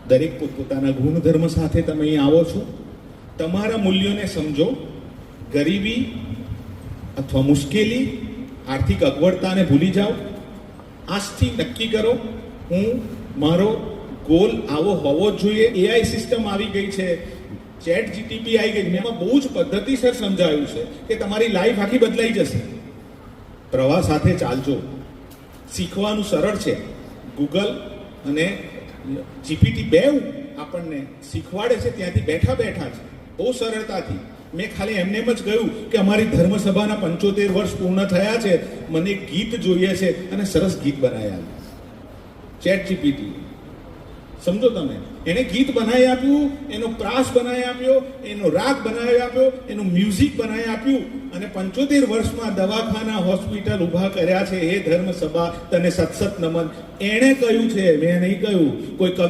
દરેક પોતપોતાના ગુણધર્મ સાથે તમે અહીં આવો છો. તમારા મૂલ્યોને સમજો. ગરીબી અથવા મુશ્કેલી, આર્થિક અગવડતાને ભૂલી જાઓ. આજથી નક્કી કરો, હું મારો ગોલ આવો હોવો જ જોઈએ. એઆઈ સિસ્ટમ આવી ગઈ છે, ચેટ જીટીપી આવી ગઈ, એમાં બહુ જ પદ્ધતિસર સમજાવ્યું છે કે તમારી લાઈફ આખી બદલાઈ જશે. પ્રવાહ સાથે ચાલજો. શીખવાનું સરળ છે. ગૂગલ અને જીપીટી બેઉ આપણને શીખવાડે છે ત્યાંથી બેઠા બેઠા છે, બહુ સરળતાથી. મેં ખાલી એમને એમ જ કહ્યું કે અમારી ધર્મસભાના 75 વર્ષ પૂર્ણ થયા છે, મને ગીત જોઈએ છે, અને સરસ ગીત બનાવ્યા. ચેટ જીપીટી, સમજો તમે, એને ગીત બનાવી આપ્યું, એનો પ્રાસ બનાવી આપ્યો, એનો રાગ બનાવી આપ્યો, એનું મ્યુઝિક બનાવી આપ્યું, અને 75 વર્ષમાં દવાખાના, હોસ્પિટલ ઊભા કર્યા છે. એ ધર્મસભા તને સતસત નમન. એણે કહ્યું છે, મેં નહીં કહ્યું. કોઈ કવિ